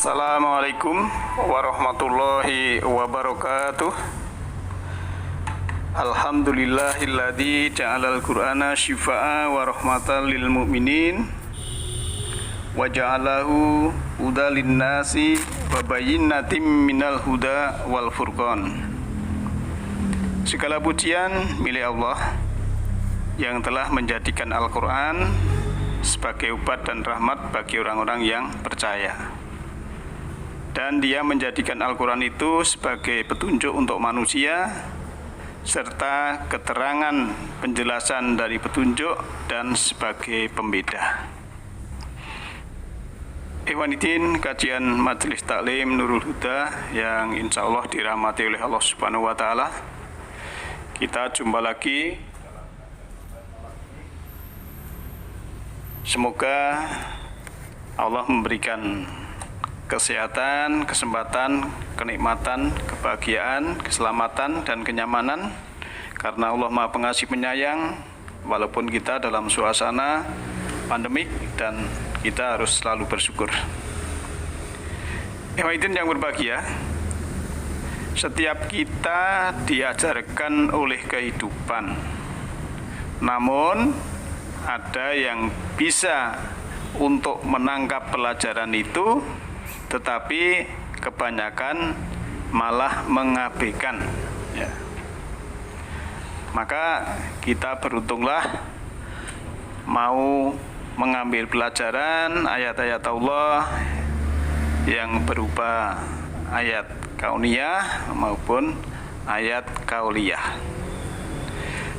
Assalamualaikum warahmatullahi wabarakatuh. Alhamdulillahilladzi ja'alal qur'ana syifaa'a wa rahmatan lil mu'minin wa ja'alahu hudan linnasi wa bayyinatin minal huda wal furqan. Segala pujian milik Allah yang telah menjadikan Al-Qur'an sebagai obat dan rahmat bagi orang-orang yang percaya. Dan dia menjadikan Al-Quran itu sebagai petunjuk untuk manusia serta keterangan penjelasan dari petunjuk dan sebagai pembeda. Ikhwaniddin, kajian Majelis Taklim Nurul Huda yang insya Allah dirahmati oleh Allah Subhanahu wa Ta'ala. Kita jumpa lagi. Semoga Allah memberikan kesehatan, kesempatan, kenikmatan, kebahagiaan, keselamatan, dan kenyamanan karena Allah Maha Pengasih Penyayang walaupun kita dalam suasana pandemik dan kita harus selalu bersyukur. Ikhwaniddin yang berbahagia, setiap kita diajarkan oleh kehidupan, namun ada yang bisa untuk menangkap pelajaran itu tetapi kebanyakan malah mengabaikan, ya. Maka kita beruntunglah mau mengambil pelajaran ayat-ayat Allah yang berupa ayat kauniyah maupun ayat kauliyah.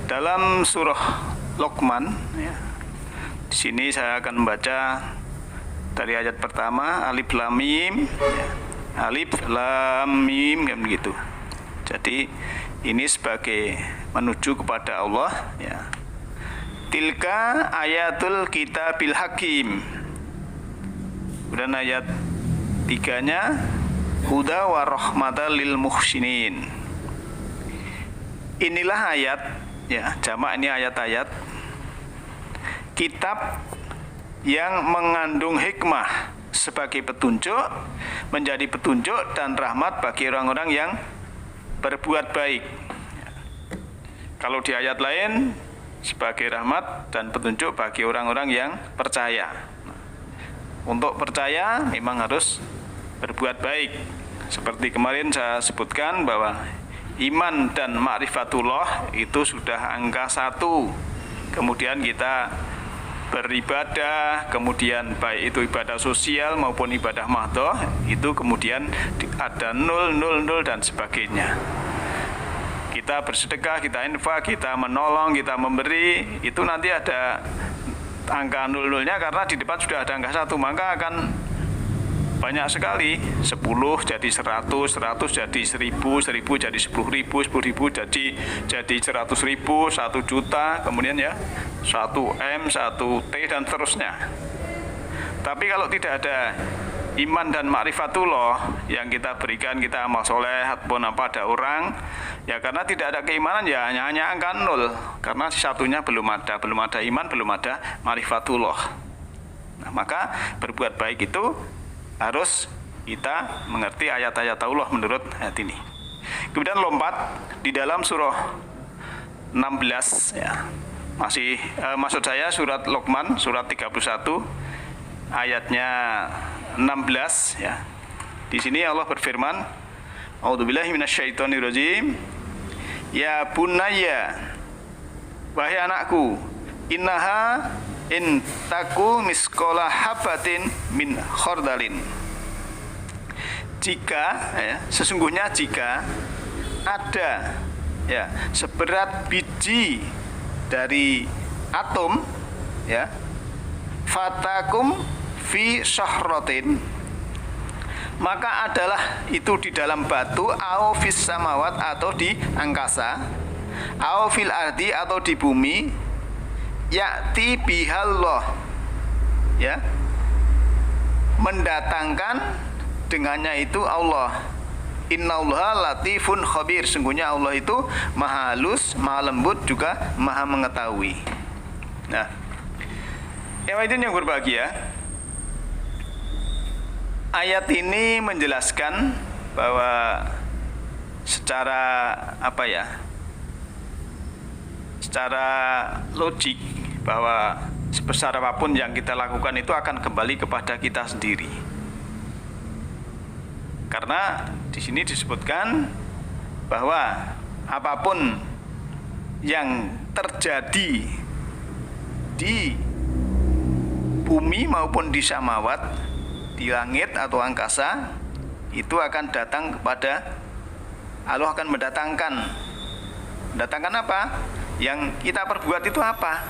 Dalam surah Luqman, ya, di sini saya akan membaca dari ayat pertama, alif lam mim, ya. Alif lam mim, kan begitu. Jadi ini sebagai menuju kepada Allah, ya. Tilka ayatul kitabil hakim. Dan ayat tiganya, huda wa rahmatan lil muhsinin. Inilah ayat, ya, jamak ini ayat-ayat kitab yang mengandung hikmah sebagai petunjuk, menjadi petunjuk dan rahmat bagi orang-orang yang berbuat baik. Kalau di ayat lain sebagai rahmat dan petunjuk bagi orang-orang yang percaya. Untuk percaya memang harus berbuat baik. Seperti kemarin saya sebutkan bahwa iman dan ma'rifatullah itu sudah angka 1. Kemudian kita beribadah, kemudian baik itu ibadah sosial maupun ibadah mahdhah, itu kemudian ada 0, 0, 0 dan sebagainya. Kita bersedekah, kita infak, kita menolong, kita memberi, itu nanti ada angka 0-0-nya karena di depan sudah ada angka 1, maka akan banyak sekali. 10 jadi 100, 100 jadi 1000, 1000 jadi 10.000, 10.000 jadi 100.000, 1 juta, kemudian ya 1M, 1T dan seterusnya. Tapi kalau tidak ada iman dan ma'rifatullah yang kita berikan, kita amal soleh ataupun apa ada orang, ya karena tidak ada keimanan ya hanya angka 0 karena satunya belum ada iman, belum ada ma'rifatullah. Nah, maka berbuat baik itu harus kita mengerti ayat-ayat Allah menurut ayat ini. Kemudian lompat di dalam surah 16, ya. Maksud saya surat Luqman surat 31 ayatnya 16, ya. Di sini Allah berfirman, A'udzubillahi minasyaitonirrajim. Ya bunayya, wahai anakku, innaha in taku miskola habatin min khordalin. Jika, ya, sesungguhnya jika ada, ya, seberat biji dari atom, ya, fatakum fi syahratin, maka adalah itu di dalam batu, au fis samawat atau di angkasa, au fil ardi atau di bumi, ya'ti bihallah, ya, mendatangkan dengannya itu Allah. Innallaha latifun khabir, sungguhnya Allah itu maha halus, maha lembut, juga maha mengetahui. Nah, yang berbahagia, ayat ini menjelaskan bahwa secara secara logik bahwa sebesar apapun yang kita lakukan itu akan kembali kepada kita sendiri. Karena di sini disebutkan bahwa apapun yang terjadi di bumi maupun di samawat, di langit atau angkasa, itu akan datang kepada Allah, akan mendatangkan apa? Yang kita perbuat itu apa?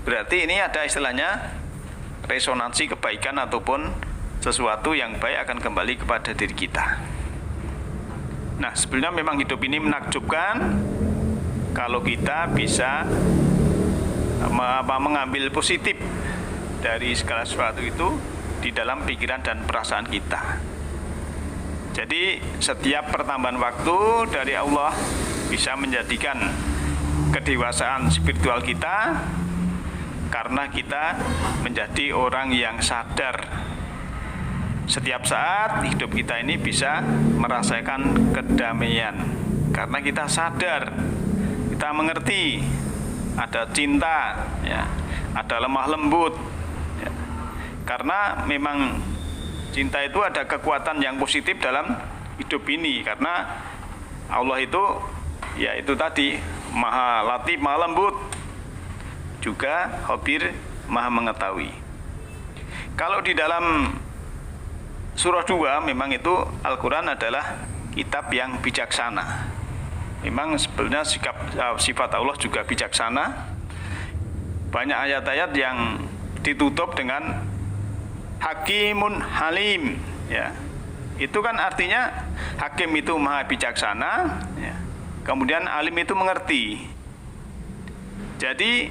Berarti ini ada istilahnya resonansi kebaikan ataupun sesuatu yang baik akan kembali kepada diri kita. Nah, sebenarnya memang hidup ini menakjubkan kalau kita bisa mengambil positif dari segala sesuatu itu di dalam pikiran dan perasaan kita. Jadi setiap pertambahan waktu dari Allah bisa menjadikan kedewasaan spiritual kita, karena kita menjadi orang yang sadar. Setiap saat hidup kita ini bisa merasakan kedamaian karena kita sadar, kita mengerti ada cinta, ya, ada lemah lembut, ya. Karena memang cinta itu ada kekuatan yang positif dalam hidup ini, karena Allah itu, ya itu tadi, maha latif, maha lembut, juga khabir, maha mengetahui. Kalau di dalam surah 2 memang itu Al-Quran adalah kitab yang bijaksana. Memang sebenarnya sifat Allah juga bijaksana. Banyak ayat-ayat yang ditutup dengan Hakimun Halim, ya. Itu kan artinya Hakim itu maha bijaksana, ya. Kemudian Alim itu mengerti. Jadi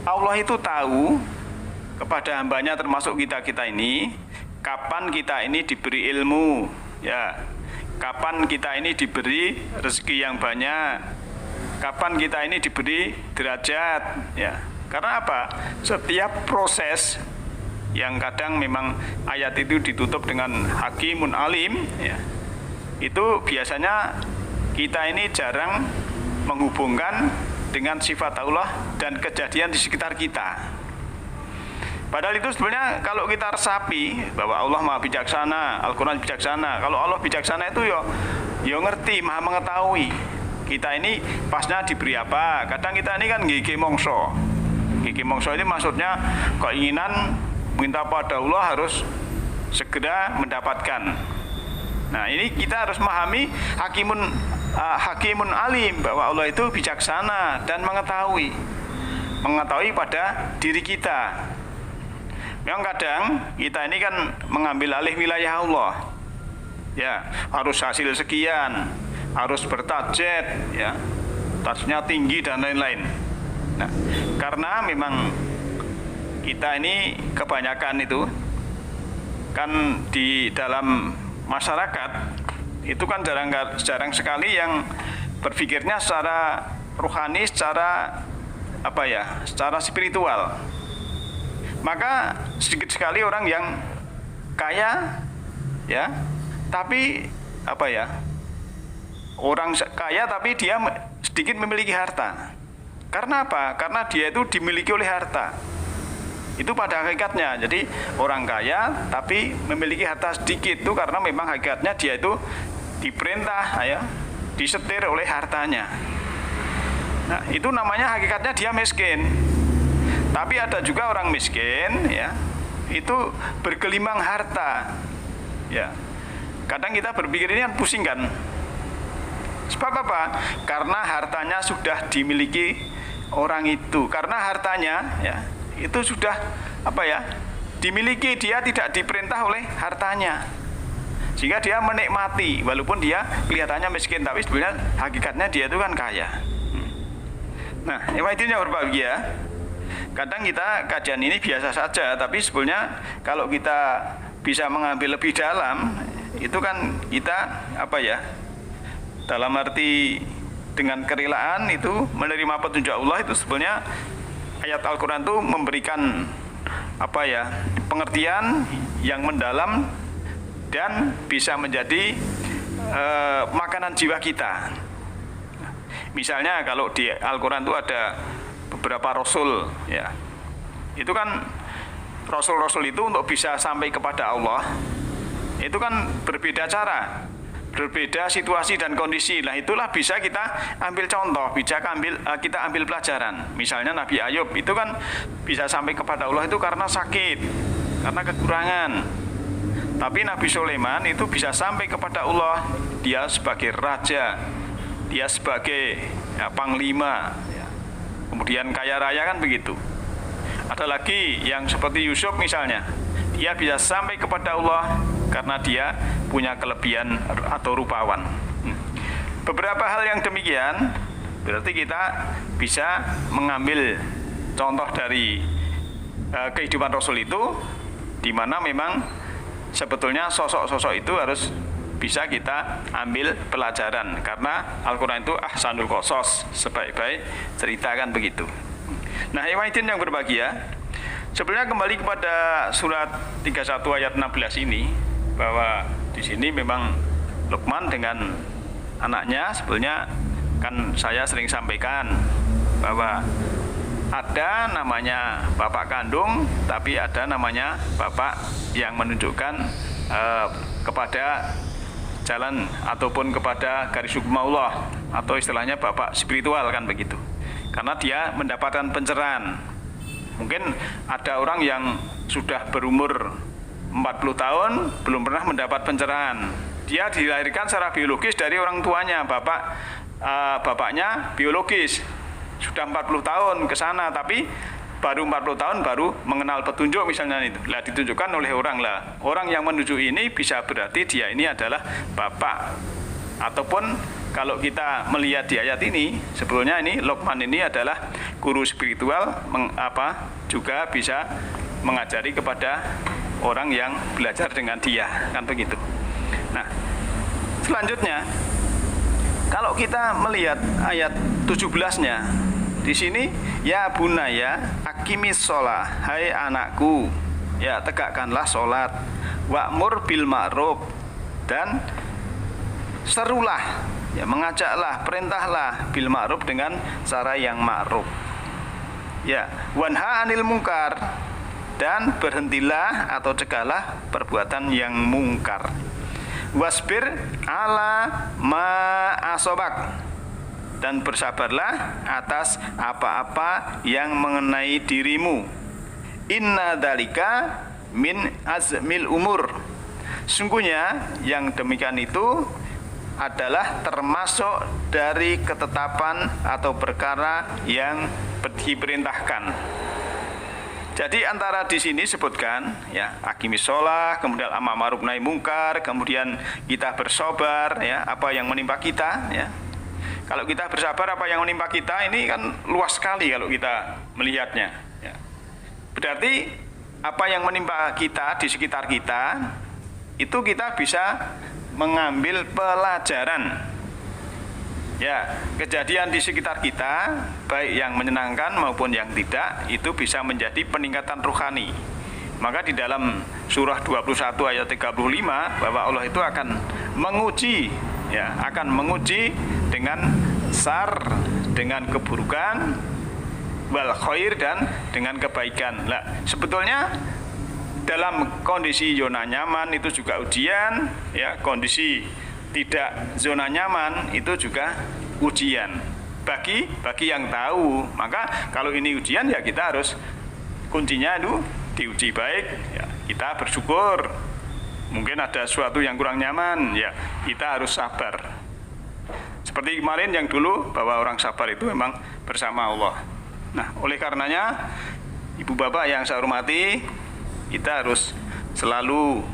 Allah itu tahu kepada hambanya termasuk kita ini, kapan kita ini diberi ilmu, ya, kapan kita ini diberi rezeki yang banyak, kapan kita ini diberi derajat, ya. Karena apa? Setiap proses yang kadang memang ayat itu ditutup dengan Hakimun Alim, ya, itu biasanya kita ini jarang menghubungkan dengan sifat Allah dan kejadian di sekitar kita. Padahal itu sebenarnya kalau kita resapi bahwa Allah maha bijaksana, Al-Quran bijaksana. Kalau Allah bijaksana itu yo ngerti, maha mengetahui. Kita ini pasnya diberi apa. Kadang kita ini kan gigi mongso. Gigi mongso ini maksudnya keinginan minta pada Allah harus segera mendapatkan. Nah, ini kita harus memahami Hakimun Alim, bahwa Allah itu bijaksana dan mengetahui pada diri kita. Memang kadang kita ini kan mengambil alih wilayah Allah, ya, harus hasil sekian, harus bertarget, ya, targetnya tinggi dan lain-lain. Nah, karena memang kita ini kebanyakan itu kan di dalam masyarakat itu kan jarang sekali yang berpikirnya secara rohani, secara secara spiritual. Maka sedikit sekali orang yang kaya, ya, tapi orang kaya tapi dia sedikit memiliki harta. Karena apa? Karena dia itu dimiliki oleh harta. Itu pada hakikatnya. Jadi orang kaya tapi memiliki harta sedikit itu karena memang hakikatnya dia itu diperintah, ya, disetir oleh hartanya. Nah, itu namanya hakikatnya dia miskin. Tapi ada juga orang miskin, ya, itu bergelimang harta, ya. Kadang kita berpikir ini kan pusing kan. Sebab apa? Karena hartanya sudah dimiliki orang itu. Karena hartanya, ya, itu sudah dimiliki, dia tidak diperintah oleh hartanya. Sehingga dia menikmati, walaupun dia kelihatannya miskin, tapi sebenarnya hakikatnya dia itu kan kaya. Nah, yang berbahagia. Kadang kita kajian ini biasa saja, tapi sebenarnya kalau kita bisa mengambil lebih dalam, itu kan kita dalam arti dengan kerelaan itu menerima petunjuk Allah, itu sebenarnya ayat Al-Quran itu memberikan pengertian yang mendalam dan bisa menjadi makanan jiwa kita. Misalnya kalau di Al-Quran itu ada beberapa rasul, ya, itu kan rasul-rasul itu untuk bisa sampai kepada Allah itu kan berbeda cara, berbeda situasi dan kondisi. Nah itulah bisa kita ambil contoh, bisa kita ambil pelajaran. Misalnya Nabi Ayub itu kan bisa sampai kepada Allah itu karena sakit, karena kekurangan. Tapi Nabi Sulaiman itu bisa sampai kepada Allah, dia sebagai raja, dia sebagai panglima, ya. Kemudian kaya raya kan begitu. Ada lagi yang seperti Yusuf misalnya, dia bisa sampai kepada Allah karena dia punya kelebihan atau rupawan. Beberapa hal yang demikian berarti kita bisa mengambil contoh dari kehidupan Rasul itu, di mana memang sebetulnya sosok-sosok itu harus bisa kita ambil pelajaran, karena Al-Quran itu ahsanul qasas, sebaik-baik cerita kan begitu. Nah, ikhwatin yang berbahagia, sebenarnya kembali kepada surat 31 ayat 16 ini, bahwa di sini memang Luqman dengan anaknya, sebetulnya kan saya sering sampaikan bahwa ada namanya bapak kandung, tapi ada namanya bapak yang menunjukkan kepada jalan ataupun kepada garis hukum Allah, atau istilahnya bapak spiritual kan begitu. Karena dia mendapatkan pencerahan. Mungkin ada orang yang sudah berumur 40 tahun belum pernah mendapat pencerahan. Dia dilahirkan secara biologis dari orang tuanya, bapaknya biologis sudah 40 tahun ke sana, tapi baru 40 tahun baru mengenal petunjuk misalnya itu. Lah ditunjukkan oleh orang lah. Orang yang menuju ini bisa berarti dia ini adalah bapak. Ataupun kalau kita melihat di ayat ini, sebetulnya ini Luqman ini adalah guru spiritual, juga bisa mengajari kepada orang yang belajar dengan dia, kan begitu. Nah, selanjutnya kalau kita melihat ayat 17-nya, di sini ya bunaya aqimis shalah, hai anakku, ya tegakkanlah salat, wa'mur bil ma'ruf, dan serulah, ya mengajaklah, perintahlah bil ma'ruf dengan cara yang ma'ruf. Ya, wanha anil mungkar, dan berhentilah atau cegahlah perbuatan yang mungkar. Wasbir ala ma asobak, dan bersabarlah atas apa-apa yang mengenai dirimu. Inna dalika min azmil umur, sungguhnya yang demikian itu adalah termasuk dari ketetapan atau perkara yang diperintahkan. Jadi antara di sini sebutkan ya aqimis shalah, kemudian amar ma'ruf nahi mungkar, kemudian kita bersabar ya apa yang menimpa kita ya. Kalau kita bersabar apa yang menimpa kita ini kan luas sekali kalau kita melihatnya ya. Berarti apa yang menimpa kita di sekitar kita itu kita bisa mengambil pelajaran. Ya, kejadian di sekitar kita, baik yang menyenangkan maupun yang tidak, itu bisa menjadi peningkatan rohani. Maka di dalam surah 21 ayat 35 bahwa Allah itu akan menguji, ya, akan menguji dengan sar, dengan keburukan, wal khair, dan dengan kebaikan. Nah, sebetulnya dalam kondisi zona nyaman itu juga ujian, ya, kondisi tidak zona nyaman itu juga ujian bagi yang tahu. Maka kalau ini ujian ya kita harus, kuncinya itu diuji baik ya, kita bersyukur. Mungkin ada sesuatu yang kurang nyaman ya, kita harus sabar. Seperti kemarin yang dulu bahwa orang sabar itu memang bersama Allah. Nah, oleh karenanya ibu bapak yang saya hormati, kita harus selalu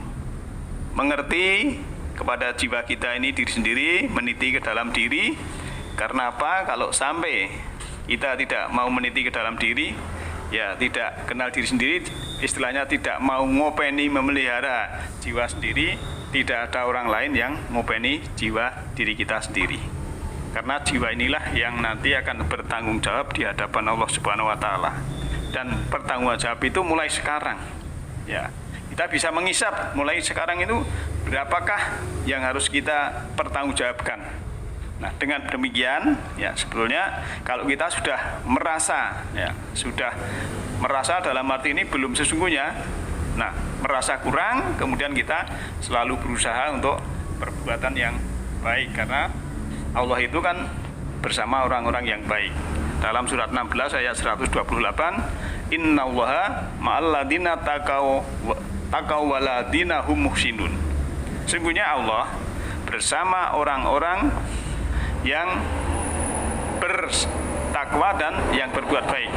mengerti kepada jiwa kita ini diri sendiri, meniti ke dalam diri. Karena apa? Kalau sampai kita tidak mau meniti ke dalam diri, ya tidak kenal diri sendiri, istilahnya tidak mau ngopeni memelihara jiwa sendiri, tidak ada orang lain yang ngopeni jiwa diri kita sendiri. Karena jiwa inilah yang nanti akan bertanggung jawab di hadapan Allah Subhanahu wa taala. dan bertanggung jawab itu mulai sekarang. Ya, kita bisa menghisap mulai sekarang itu berapakah yang harus kita pertanggungjawabkan. Nah, dengan demikian ya sebetulnya kalau kita sudah merasa dalam arti ini belum sesungguhnya, nah merasa kurang, kemudian kita selalu berusaha untuk perbuatan yang baik karena Allah itu kan bersama orang-orang yang baik. Dalam surat 16 ayat 128, innallaha ma'alladzina taqaw waladina hum muhsinun. Sesungguhnya Allah bersama orang-orang yang bertakwa dan yang berbuat baik.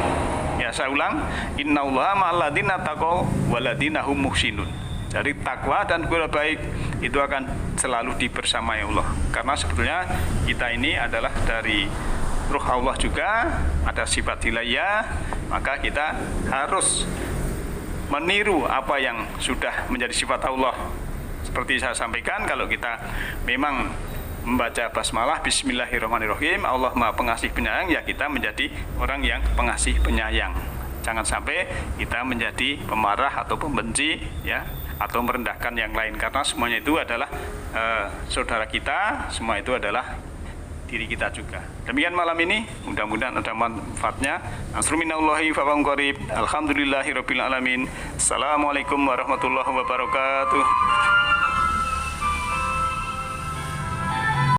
Ya, saya ulang, innallaha ma'alladzina taqaw waladina hum muhsinun. Jadi takwa dan berbuat baik itu akan selalu dibersamai Allah. Karena sebetulnya kita ini adalah dari ruh Allah juga, ada sifat wilayah, maka kita harus meniru apa yang sudah menjadi sifat Allah. Seperti saya sampaikan, kalau kita memang membaca basmalah bismillahirrahmanirrahim, Allah Maha Pengasih Penyayang, ya kita menjadi orang yang pengasih penyayang. Jangan sampai kita menjadi pemarah atau pembenci ya, atau merendahkan yang lain, karena semuanya itu adalah saudara kita, semua itu adalah diri kita juga. Demikian malam ini, mudah-mudahan ada manfaatnya. Nasruminallahi fa huwa qarib. Alhamdulillahirabbil alamin. Assalamualaikum warahmatullahi wabarakatuh.